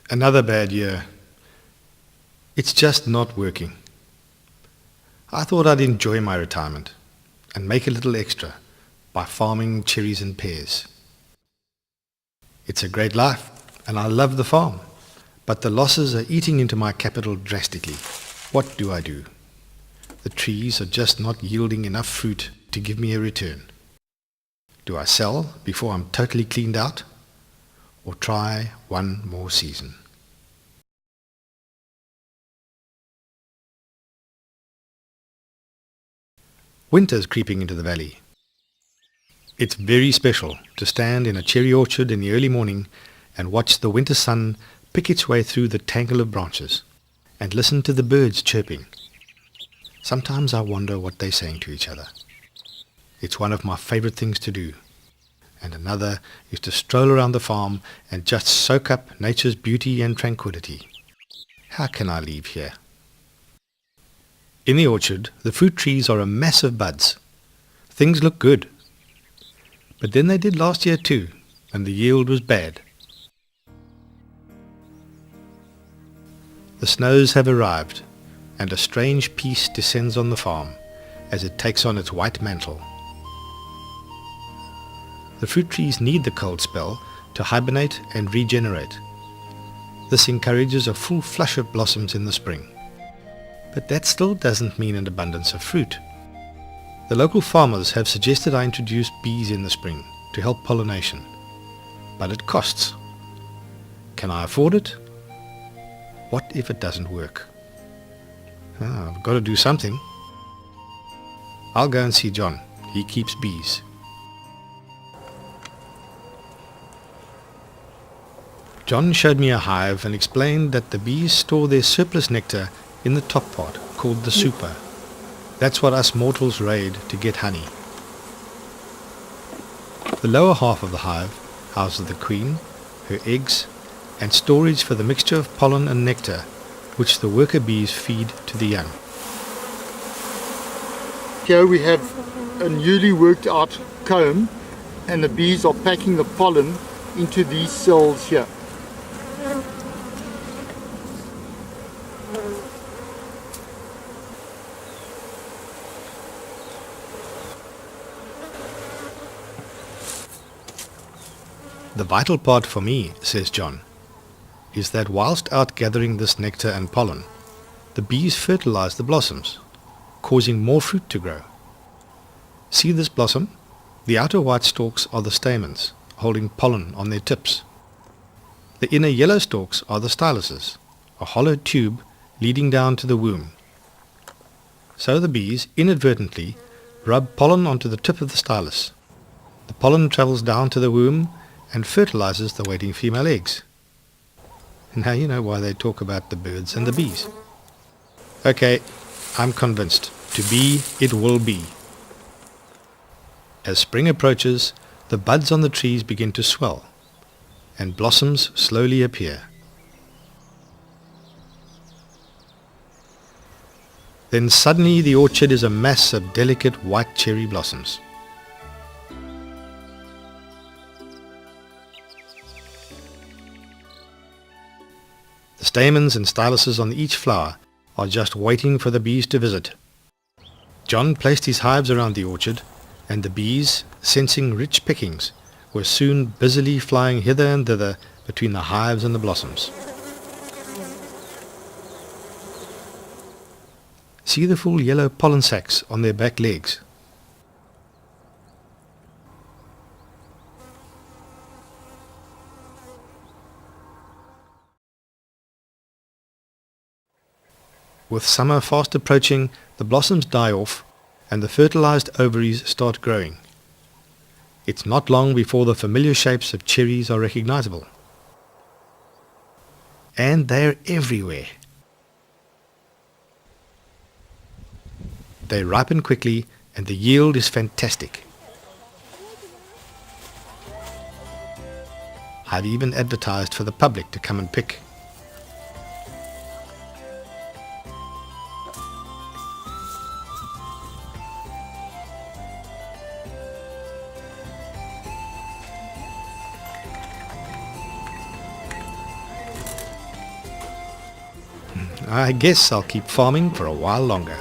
Another bad year. It's just not working. I thought I'd enjoy my retirement and make a little extra by farming cherries and pears. It's a great life and I love the farm, but the losses are eating into my capital drastically. What do I do? The trees are just not yielding enough fruit to give me a return. Do I sell before I'm totally cleaned out, or try one more season? Winter's creeping into the valley. It's very special to stand in a cherry orchard in the early morning and watch the winter sun pick its way through the tangle of branches and listen to the birds chirping. Sometimes I wonder what they're saying to each other. It's one of my favorite things to do. And another is to stroll around the farm and just soak up nature's beauty and tranquility. How can I leave here? In the orchard, the fruit trees are a mass of buds. Things look good. But then they did last year too, and the yield was bad. The snows have arrived, and a strange peace descends on the farm as it takes on its white mantle. The fruit trees need the cold spell to hibernate and regenerate. This encourages a full flush of blossoms in the spring. But that still doesn't mean an abundance of fruit. The local farmers have suggested I introduce bees in the spring to help pollination. But it costs. Can I afford it? What if it doesn't work? I've got to do something. I'll go and see John. He keeps bees. John showed me a hive and explained that the bees store their surplus nectar in the top part, called the super. That's what us mortals raid to get honey. The lower half of the hive houses the queen, her eggs, and storage for the mixture of pollen and nectar, which the worker bees feed to the young. Here we have a newly worked out comb, and the bees are packing the pollen into these cells here. The vital part for me, says John, is that whilst out gathering this nectar and pollen, the bees fertilize the blossoms, causing more fruit to grow. See this blossom? The outer white stalks are the stamens, holding pollen on their tips. The inner yellow stalks are the styluses, a hollow tube leading down to the womb. So the bees inadvertently rub pollen onto the tip of the stylus. The pollen travels down to the womb and fertilizes the waiting female eggs. Now you know why they talk about the birds and the bees. Okay, I'm convinced. To be, it will be. As spring approaches, the buds on the trees begin to swell, and blossoms slowly appear. Then suddenly the orchard is a mass of delicate white cherry blossoms. The stamens and styluses on each flower are just waiting for the bees to visit. John placed his hives around the orchard, and the bees, sensing rich pickings, were soon busily flying hither and thither between the hives and the blossoms. See the full yellow pollen sacs on their back legs. With summer fast approaching, the blossoms die off and the fertilized ovaries start growing. It's not long before the familiar shapes of cherries are recognizable. And they're everywhere. They ripen quickly and the yield is fantastic. I've even advertised for the public to come and pick. I guess I'll keep farming for a while longer.